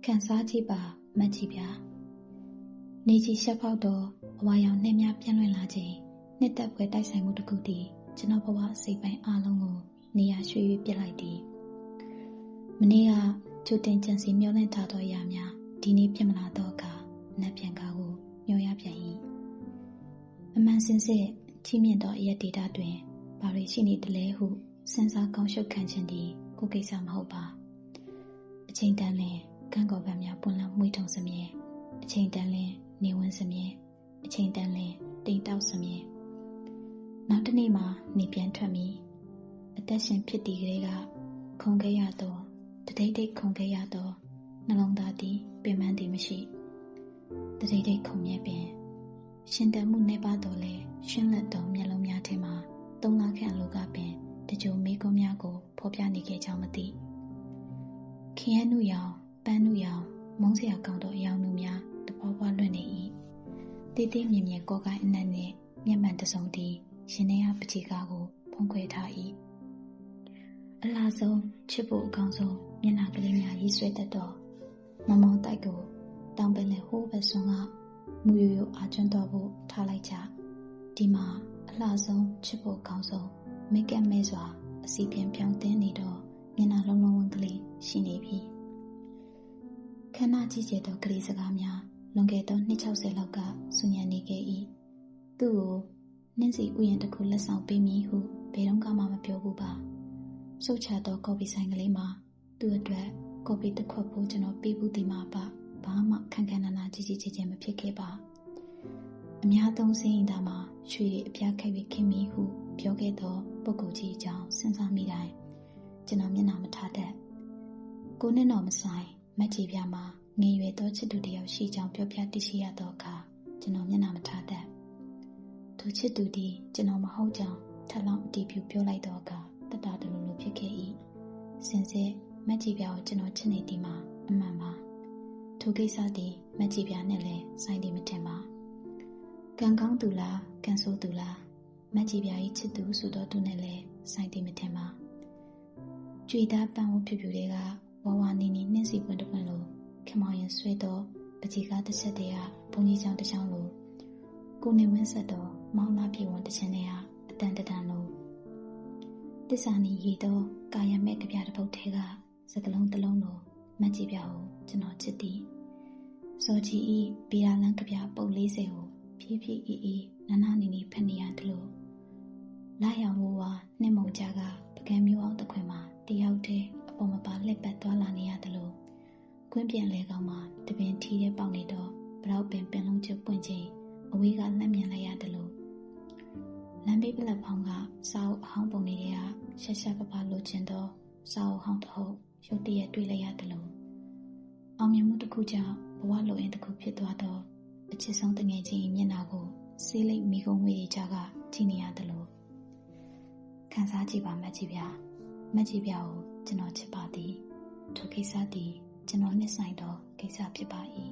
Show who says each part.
Speaker 1: ခံစားကြည့်ပါမတ်ကြီးဗျာနေကြီးရှက်ဖောက်တော့အဝါရောင်နှင်းများပြန့်လွင့်လာခြင်းနှစ်သက်ပွဲတိုက်ဆိုင်မှုတစ်ခုတည်းကျွန်တော်ဘဝစိတ်ပိုင်းအားလုံးကိုနေရာရွှေ့၍ပြစ်လိုက်သည်မနေ့ကကြိုတင်ကြံစီမျှော်လင့်ထားသောအရာများဒီနေ့ဖြစ်မလာတော့အခါနတ်ပြန်ကားကိုညှော်ရပြန်၏အမှန်စင်စစ်ချီးမြှင့်သောအရက်ဒေတာတွင်ဘာတွေရှိနေတလဲဟုစဉ်းစားကောင်းရှုပ်ခံခြင်းသည်ကိုယ်ကိစ္စမဟုတ်ပါအချိန်တန်လျင်ကံကော်ဗန်များပွင့်လန်းမှုထုံစမြဲအချိန်တန်လျင်နေဝင်စမြဲအချိန်တန်လျင်တိမ်တောက်စမြဲနောက်တစ်နေ့မှနေပြန်ထွက်မည်အသက်ရှင်ဖြစ်တည်ကလေးကခုန်ခဲ့ရသောတဒိတ်ဒိတ်ခုန်ခဲ့ရသောနှလုံးသားသည်ပင်ပန်းသည်မရှိတဒိတ်ဒိတ်ခုန်မြဲပင်ရှင်တန်မှုနှဲပါတော့လေရှင်းလက်သောမျက်လုံးများထဲမှသုံးလခန့်လောကပင်တကြိုမေးခွန်းများကိုဖော်ပြနေခဲ့ကြောင်းမသိခင်ရနုရောင်ပန်းနုရောင်မုန်းစရာကောင်းသောအယောင်နုများတပွားပွားလွင့်နေ၏တေးသေးမြင်မြင်ကောကိုင်းအနက်နှင့်မျက်မှန်တစုံသည်ရှင်နေရပချီကားကိုဖုံးခွဲထား၏အလားဆုံးချစ်ဖို့အကောင်းဆုံးမျက်နှာကလေးများရေးဆွဲတတ်သောမမောင်တိုက်ကိုတောင်ပင်လယ်ဟိုးဘက်စွန်းကမူရိုးအားကျွန်းတော်ဖို့ထားလိုက်ကြဒီမှာအလှဆုံးချစ်ဖို့အကောင်းဆုံးမိတ်ကပ်မဲစွာအစီပြန်ပြောင်းတင်းနေတော့မျက်နှာလုံးလုံးဝန်းကလေးရှိနေပြီခဏကြည့်ကြသောကလေးစကားများလွန်ခဲ့သောနှစ်60လောက်ကဆူညံနေခဲ့၏သူ့ကိုနှင်းစီဥယျာဉ်တစ်ခုလက်ဆောင်ပေးမည်ဟုဘယ်တော့မှမပြောဘူးပါစုတ်ချသောကော်ပီဆိုင်ကလေးမှာသူ့အတွက်ကော်ပီတစ်ခွက်ဖို့ကျွန်တော်ပေးဘူးဒီမှာပါဘာမှခံခံနာနာကြီးကြီးကျယ်ကျယ်မဖြစ်ခဲ့ပါအများသုံးစင်းရင်သားမှာရွှေအပြားခိုက်ပြီးခင်မီဟုပြောခဲ့သောပုဂ္ဂိုလ်ကြီးအကြောင်းစဉ်းစားမိတိုင်းကျွန်တော်မျက်နှာမထားတတ်ကိုနဲ့တော့မဆိုင်မက်ကြီးပြမှာငယ်ရွယ်သောချစ်သူတစ်ယောက်ရှိကြောင်းပြောပြသိရှိရသောအခါကျွန်တော်မျက်နှာမထားတတ်သူချစ်သူဒီကျွန်တော်မဟုတ်ကြောင်းထပ်လောင်းအတီးပြပြောလိုက်သောအခါတတတလူလူဖြစ်ခဲ့၏စင်စစ်မက်ကြီးပြကိုကျွန်တော်ချစ်နေသည်မှာအမှန်ပါထိုကိစ္စသည်မက်ကြီးပြနဲ့လည်းဆိုင်သည်မထင်ပါကံကောင်းသူလားကံဆိုးသူလားမက်ကြီးပြ၏ချစ်သူဆိုတော့သူနဲ့လည်းဆိုင်သည်မထင်ပါကြွေသားပန်းဝဖြူဖြူတွေကဝဝနီနီနှင်းစီပွင့်တစ်ပွင့်လိုခင်မောင်ရင်ဆွဲတော့ပကြီးကားတစ်ချက်တည်းကဘုံကြီးချောင်းတစ်ချောင်းလိုကိုနေဝင်းဆက်တော့မောင်းလာပြေဝန်တစ်ချင်တည်းကအတန်တန်လိုတစ္ဆာနီရီတော့ကာယမဲ့ကြပြတစ်ပုတ်ထဲကစကလုံးတစ်လုံးလိုမက်ကြီးပြကိုကျွန်တော်ချစ်သည်စောကြီးဤဗီရာလန်းကြပြပုတ်40ကိုဖြည်းဖြည်းအေးနာနာနီနီဖက်နေရတယ်လို့လာရောင်ဝဝနှင်းမုံကြကပကံမျိုးအောင်တခွင်မှာတယောက်တည်းအပေါ်မပါလှက်ပတ်သွားလာနေရတယ်လို့ကွင်းပြန်လဲကောင်းမှာတပင်ထီးတဲ့ပေါက်နေတော့ဘရောက်ပင်ပင်လုံးကျပွင့်ချင်းအဝေးကလှမ်းမြင်လိုက်ရတယ်လို့လမ်းဘေးပလက်ဖောင်းကစာအုပ်အဟောင်းပုံတွေကရှက်ရှက်ပပလိုချင်တော့စာအုပ်ဟောင်းတစ်ဟုတ်ရုတ်တရက်တွေ့လိုက်ရတယ်လို့အောင်မြင်မှုတစ်ခုကြောင့်ဘဝလိုအင်းတစ်ခုဖြစ်သွားတော့အချစ်ဆုံးတငယ်ချင်းမျက်နှာကိုဆေးလိပ်မိကုံးဝေးကြကကြည့်နေရတယ်လို့ခံစားကြည့်ပါမက်ကြီးဗျာမက်ကြီးဗျာကိုကျွန်တော်ချစ်ပါသည်ထိုကိစ္စသည်ကျွန်တော်နှစ်ဆိုင်သောကိစ္စဖြစ်ပါ၏